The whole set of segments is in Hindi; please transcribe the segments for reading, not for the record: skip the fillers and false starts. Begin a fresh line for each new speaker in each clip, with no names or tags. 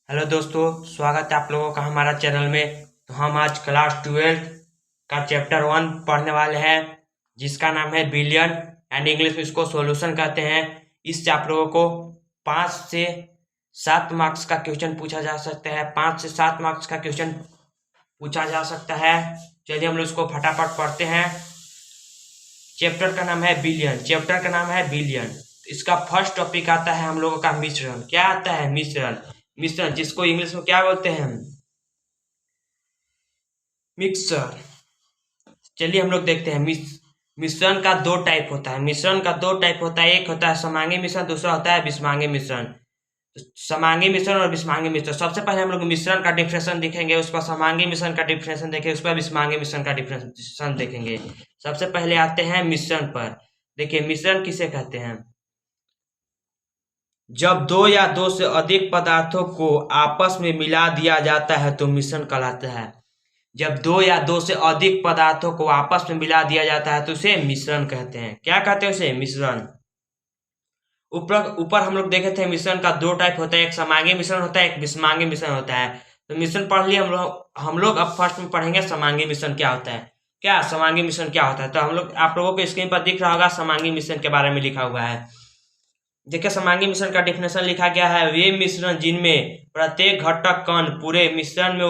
हेलो दोस्तों, स्वागत है आप लोगों का हमारा चैनल में। तो हम आज क्लास 12 का चैप्टर 1 पढ़ने वाले हैं, जिसका नाम है बिलियन एंड इंग्लिश में इसको सॉल्यूशन कहते हैं। इससे आप लोगों को 5 से 7 मार्क्स का क्वेश्चन पूछा जा सकता है। 5 से 7 मार्क्स का क्वेश्चन पूछा जा सकता है। चलिए हम लोग इसको फटाफट पढ़ते हैं। चैप्टर का नाम है बिलियन। इसका फर्स्ट टॉपिक आता है हम लोगों का मिश्रण। क्या आता है? मिश्रण, जिसको इंग्लिश में क्या बोलते हैं? मिक्सर। चलिए हम लोग देखते हैं। मिश्रण का दो टाइप होता है। एक होता है समांगी मिश्रण, दूसरा होता है विषमांगी मिश्रण। तो समांगी मिश्रण और विषमांगी मिश्रण, सबसे पहले हम लोग मिश्रण का डिफरेंशिएशन देखेंगे, उसका समांगी मिश्रण का डिफरेंशिएशन देखेंगे, उसका विषमांगी मिश्रण का डिफरेंशिएशन देखेंगे। सबसे पहले आते हैं मिश्रण पर। देखिए मिश्रण किसे कहते हैं? जब दो या दो से अधिक पदार्थों को आपस में मिला दिया जाता है तो मिश्रण कहलाता है। जब दो या दो से अधिक पदार्थों को आपस में मिला दिया जाता है तो उसे मिश्रण कहते हैं। क्या कहते हैं उसे? मिश्रण। ऊपर हम लोग देखे थे मिश्रण का दो टाइप होता है, एक समांगी मिश्रण होता है, एक विषमांगी मिश्रण होता है। तो मिश्रण पढ़ लिए हम लोग अब फर्स्ट में पढ़ेंगे समांगी मिश्रण क्या होता है। क्या समांगी मिश्रण क्या होता है? तो हम लोग आप लोगों को स्क्रीन पर दिख रहा होगा, समांगी मिश्रण के बारे में लिखा हुआ है। देखिए समांगी मिश्रण का डेफिनेशन लिखा गया है, वे मिश्रण जिनमें प्रत्येक घटक कण पूरे मिश्रण में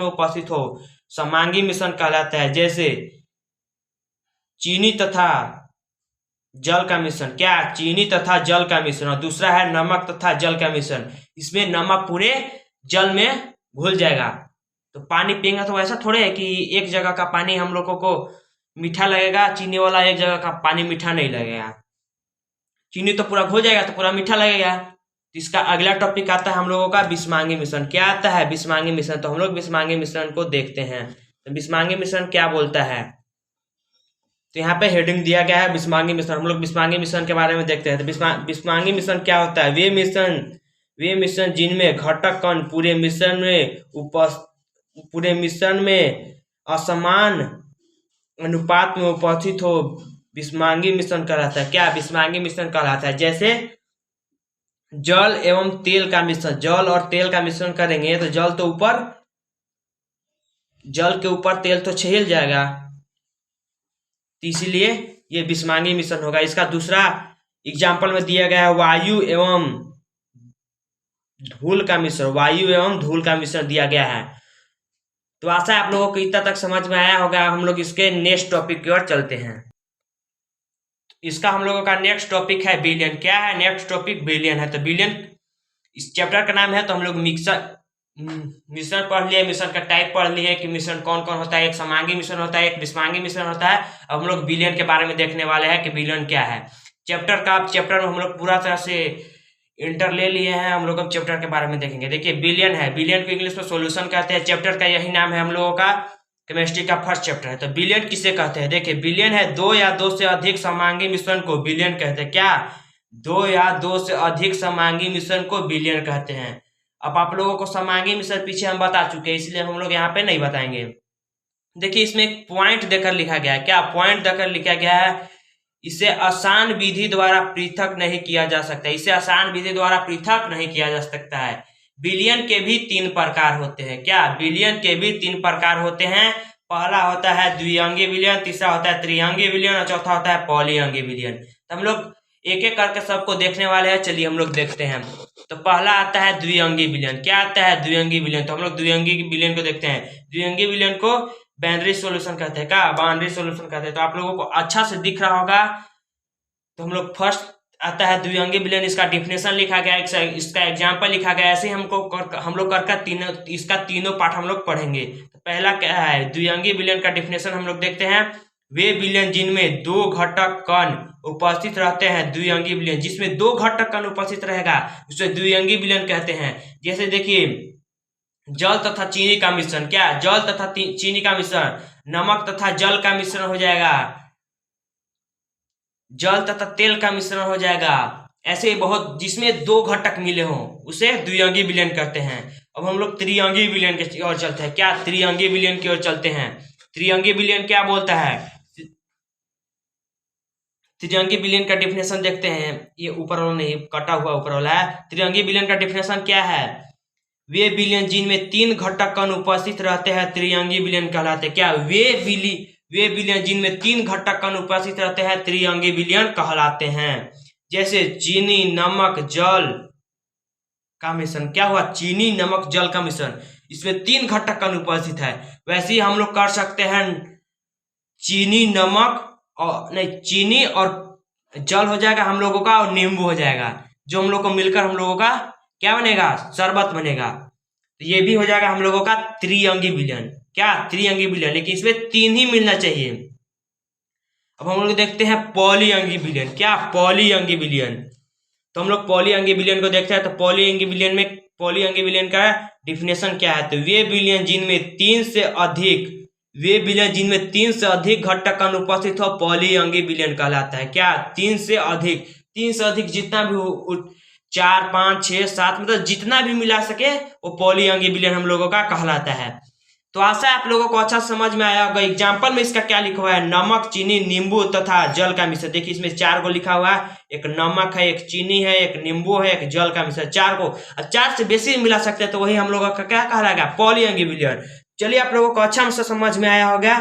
उपस्थित हो समांगी मिश्रण कहलाता है। जैसे चीनी तथा जल का मिश्रण। क्या? चीनी तथा जल का मिश्रण। दूसरा है नमक तथा जल का मिश्रण। इसमें नमक पूरे जल में घुल जाएगा। तो पानी पिएंगे तो ऐसा थोड़े है कि एक जगह का पानी हम लोगों को मीठा लगेगा चीनी वाला, एक जगह का पानी मीठा नहीं लगेगा। चीनी तो पूरा घुल जाएगा तो पूरा मीठा लगेगा। तो इसका अगला टॉपिक आता है हम लोगों का विषमांगी मिश्रण। क्या आता है? विषमांगी मिश्रण। तो हम लोग विषमांगी मिश्रण को देखते हैं। तो विषमांगी मिश्रण क्या बोलता है? तो यहाँ पे हेडिंग दिया गया है विषमांगी मिश्रण। हम लोग विषमांगी मिश्रण के बारे में देखते हैं। तो विषमांगी मिश्रण क्या होता है? वे मिश्रण जिनमें घटक कण पूरे मिश्रण में असमान अनुपात में उपस्थित हो विषमांगी मिश्रण कहलाता है। क्या? विषमांगी मिश्रण कहलाता है। जैसे जल एवं तेल का मिश्रण, जल और तेल का मिश्रण करेंगे तो जल के ऊपर तेल तो छिल जाएगा, तो इसीलिए ये विषमांगी मिश्रण होगा। इसका दूसरा एग्जाम्पल में दिया गया है वायु एवं धूल का मिश्रण दिया गया है। तो आशा है आप लोगों को इतना तक समझ में आया होगा। हम लोग इसके नेक्स्ट टॉपिक की ओर चलते हैं। इसका हम लोगों का नेक्स्ट टॉपिक है बिलियन। क्या है? नेक्स्ट टॉपिक बिलियन है। तो बिलियन इस चैप्टर का नाम है। तो हम लोग मिश्रण पढ़ लिए, मिश्रण का टाइप पढ़ लिए कि मिश्रण कौन कौन होता है। एक समांगी मिश्रण होता है, एक विषमांगी मिश्रण होता है। अब हम लोग बिलियन के बारे में देखने वाले हैं कि बिलियन क्या है। चैप्टर में हम लोग पूरा तरह से इंटर ले लिए हैं। हम लोग अब चैप्टर के बारे में देखेंगे। देखिए बिलियन है, बिलियन को इंग्लिश में सॉल्यूशन कहते हैं। चैप्टर का यही नाम है हम लोगों का, केमिस्ट्री का फर्स्ट चैप्टर है। तो बिलियन किसे कहते हैं? देखिए बिलियन है दो या दो से अधिक समांगी मिश्रण को बिलियन कहते हैं। क्या? दो या दो से अधिक समांगी मिश्रण को बिलियन कहते हैं। अब आप लोगों को समांगी मिश्रण पीछे हम बता चुके हैं, इसलिए हम लोग यहाँ पे नहीं बताएंगे। देखिए इसमें एक पॉइंट देकर लिखा गया है। क्या पॉइंट देकर लिखा गया है? इसे आसान विधि द्वारा पृथक नहीं किया जा सकता। बिलियन के भी 3 प्रकार होते हैं। क्या? बिलियन के भी 3 प्रकार होते हैं। पहला होता है द्विअंगी बिलियन, तीसरा होता है त्रिअंगी बिलियन और चौथा होता है पॉलीअंगी बिलियन। तो हम लोग एक एक करके सबको देखने वाले हैं। चलिए हम लोग देखते हैं। तो पहला आता है द्विअंगी बिलियन। क्या आता है? द्विअंगी बिलियन। तो हम लोग द्विअंगी बिलियन को देखते हैं। द्विअंगी बिलियन को बाइनरी सॉल्यूशन कहते हैं। क्या? बाइनरी सॉल्यूशन कहते हैं। तो आप लोगों को अच्छा से दिख रहा होगा। तो हम लोग फर्स्ट आता है द्विअंगी बिलियन। इसका डिफिनेशन लिखा गया, इसका एग्जाम्पल लिखा गया। ऐसे हम लोग इसका तीनों पार्ट हम लोग पढ़ेंगे। तो पहला क्या है? द्विअंगी बिलियन का डिफिनेशन हम लोग देखते हैं। वे बिलियन जिनमें 2 घटक कण उपस्थित रहते हैं, द्विअंगी बिलियन। जिसमें 2 घटक कण उपस्थित रहेगा उसे द्विअंगी बिलियन कहते हैं। जैसे देखिए जल तथा चीनी का मिश्रण। क्या? जल तथा चीनी का मिश्रण। नमक तथा जल का मिश्रण हो जाएगा, जल तथा तेल का मिश्रण हो जाएगा। ऐसे ही बहुत, जिसमें 2 घटक मिले हों उसे द्विअंगी विलयन कहते हैं। अब हम लोग त्रिअंगी विलयन की ओर चलते हैं। क्या? त्रिअंगी विलयन की ओर चलते हैं। त्रिअंगी विलयन क्या बोलता है? त्रिअंगी विलयन का डिफिनेशन देखते हैं। ये ऊपर वाला नहीं, कटा हुआ ऊपर वाला है। त्रिअंगी विलयन का डिफिनेशन क्या है? वे विलयन जिनमें 3 घटक कण उपस्थित रहते हैं त्रिअंगी विलयन कहलाते हैं। क्या? वे विलयन जिनमें 3 घटक कण उपस्थित रहते हैं त्रिअंगी विलयन कहलाते हैं। जैसे चीनी, नमक, जल का मिश्रण। क्या हुआ? चीनी, नमक, जल का मिश्रण, इसमें 3 घटक कण उपस्थित है। वैसे ही हम लोग कर सकते हैं चीनी, नमक और नहीं, चीनी और जल हो जाएगा हम लोगों का, और नींबू हो जाएगा, जो हम लोग को मिलकर हम लोगों का क्या बनेगा? शरबत बनेगा। तो ये भी हो जाएगा हम लोगों का त्रिअंगी विलयन। क्या? त्रिअंगी विलयन, लेकिन इसमें 3 ही मिलना चाहिए। अब हम लोग देखते हैं पॉलीअंगी विलयन। क्या? पॉलीअंगी विलयन। तो हम लोग पॉलीअंगी विलयन को देखते हैं। तो पॉलीअंगी विलयन का डिफिनेशन क्या है? तो वे विलयन जिनमें 3 से अधिक घटक कण उपस्थित हो पॉलीअंगी विलयन कहलाता है। क्या? 3 से अधिक जितना भी हो, 4, 5, 6, 7, मतलब जितना भी मिला सके वो पॉलीअंगी विलयन हम लोगों का कहलाता है। तो आशा है आप लोगों को अच्छा समझ में आया होगा। एग्जाम्पल में इसका क्या लिखा हुआ है? नमक, चीनी, नींबू तथा जल का मिश्रण। देखिए इसमें 4 को लिखा हुआ है। एक नमक है, एक चीनी है, एक नींबू है, एक जल का मिश्रण। 4 को, 4 से बेसी मिला सकते हैं तो वही हम लोगों का क्या कहलाएगा? पॉलीअंगी विलयन। चलिए आप लोगों को अच्छा से समझ में आया होगा।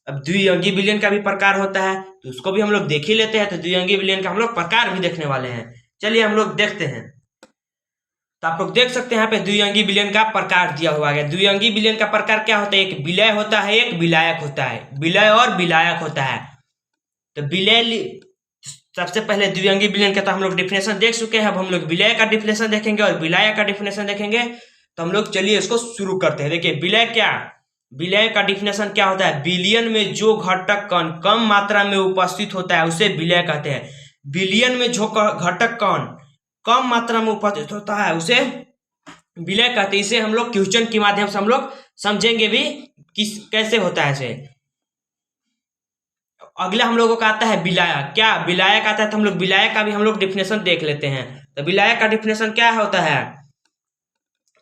अब द्विअंगी विलयन का भी प्रकार होता है, तो उसको भी हम लोग देख ही लेते हैं। तो द्विअंगी विलयन का हम लोग प्रकार भी देखने वाले हैं। चलिए हम लोग देखते हैं। तो आप लोग देख सकते हैं यहाँ पे द्विअंगी विलयन का प्रकार दिया हुआ है। द्विअंगी विलयन का प्रकार क्या होता है? एक विलय होता है, एक विलायक होता है। विलय और विलायक होता है। तो विलय, सबसे पहले द्विअंगी विलयन का तो हम लोग डिफिनेशन देख चुके हैं। अब हम लोग विलय का डिफिनेशन देखेंगे और विलायक का डिफिनेशन देखेंगे। तो हम लोग चलिए इसको शुरू करते हैं। देखिए विलय का डिफिनेशन क्या होता है? विलयन में जो घटक कण कम मात्रा में उपस्थित होता है उसे विलय कहते हैं। विलयन में जो घटक कण कम मात्रा में उपस्थित होता है उसे विलय कहते हैं। इसे हम लोग क्वेश्चन के माध्यम से हम लोग समझेंगे भी कैसे होता है इसे। अगला हम लोगों का आता है विलायक। क्या? विलायक आता है, तो हम लोग विलायक का भी हम लोग डिफिनेशन देख लेते हैं। तो विलायक का डिफिनेशन क्या होता है?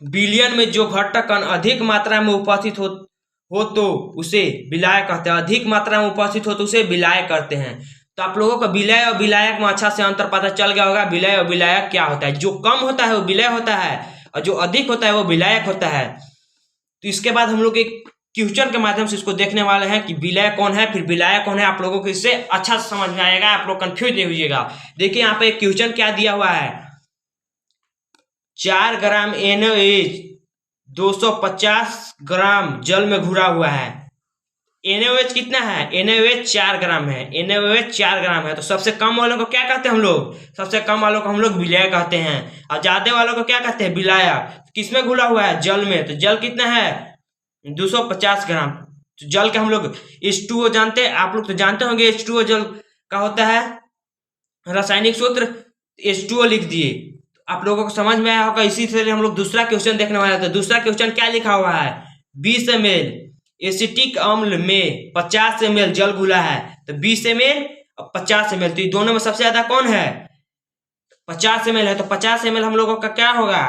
विलयन में जो घटक कण अधिक मात्रा में उपस्थित हो तो उसे विलायक कहते हैं। अधिक मात्रा में उपस्थित हो तो उसे विलायक करते हैं। तो आप लोगों को विलय और विलायक में अच्छा से अंतर पता चल गया होगा। विलय और विलायक क्या होता है? जो कम होता है वो विलय होता है, और जो अधिक होता है वो विलायक होता है। तो इसके बाद हम लोग एक क्वेश्चन के माध्यम से इसको देखने वाले हैं कि विलय कौन है, फिर विलायक कौन है। आप लोगों को इससे अच्छा से समझ में आएगा, आप लोग कंफ्यूज नहीं होइएगा। देखिए यहाँ पे एक क्वेश्चन क्या दिया हुआ है? 4 ग्राम NaOH 250 ग्राम जल में घुरा हुआ है। NaOH कितना है? NaOH 4 ग्राम है। NaOH 4 ग्राम है। तो सबसे कम वालों को क्या कहते हैं हम लोग? सबसे कम वालों को हम लोग विलय कहते हैं, और ज्यादा वालों को क्या कहते हैं? विलायक। किसमें घुला हुआ है? जल में। तो जल कितना है? 250 ग्राम। तो जल के हम लोग H2O जानते हैं, आप लोग तो जानते होंगे H2O जल का होता है रासायनिक सूत्र, H2O लिख दिए। आप लोगों को समझ में आया होगा। इसी तरह हम लोग दूसरा क्वेश्चन देखने वाले थे। दूसरा क्वेश्चन क्या लिखा हुआ है? 20 ml एसिटिक अम्ल में 50 ml जल घुला है। तो 20 ml और 50 ml, तो ये दोनों में सबसे ज्यादा कौन है? 50 ml है। तो 50 ml हम लोगों का क्या होगा?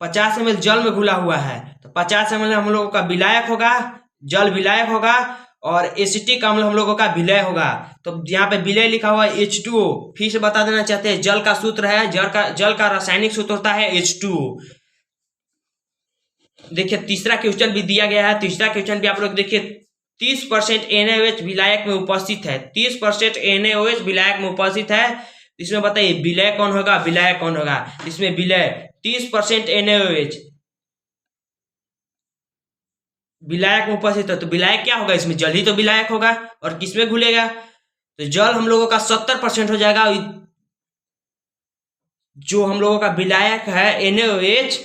50 ml जल में घुला हुआ है, तो 50 ml हम लोगों का विलायक होगा, जल विलायक होगा, और एसिटिक अम्ल हम लोगों का विलय होगा। तो यहाँ पे विलय लिखा हुआ है H2O। फिर से बता देना चाहते हैं, जल का सूत्र है, जल का रासायनिक सूत्र होता है H2O। देखिए तीसरा क्वेश्चन भी दिया गया है। तीसरा क्वेश्चन भी आप लोग देखिए, 30% NaOH विलायक में उपस्थित है। 30% NaOH विलायक में उपस्थित है। इसमें बताइए विलय कौन होगा, विलायक कौन होगा? इसमें विलय 30% NaOH विलायक में उपस्थित है, तो विलायक क्या होगा? इसमें जल ही तो विलायक होगा। और किसमें घुलेगा? तो जल हम लोगों का 70% हो जाएगा। जो हम लोगों का विलायक है NaOH,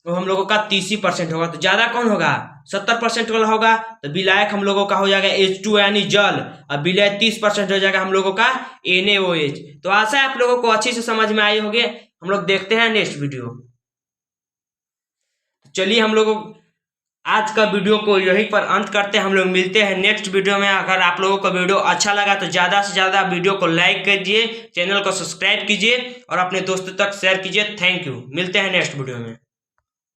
वो हम लोगों का 30% होगा। तो ज्यादा कौन होगा? 70% वाला होगा। तो विलायक हम लोगों का हो जाएगा H2 यानी जल, और विलय 30% हो जाएगा हम लोगों का NaOH। तो आशा है आप लोगों को अच्छी से समझ में आई होगी। हम लोग देखते हैं नेक्स्ट वीडियो। चलिए हम लोग आज का वीडियो को यहीं पर अंत करते हैं। हम लोग मिलते हैं नेक्स्ट वीडियो में। अगर आप लोगों को वीडियो अच्छा लगा तो ज़्यादा से ज़्यादा वीडियो को लाइक कीजिए, चैनल को सब्सक्राइब कीजिए और अपने दोस्तों तक शेयर कीजिए। Thank you. मिलते हैं नेक्स्ट वीडियो में।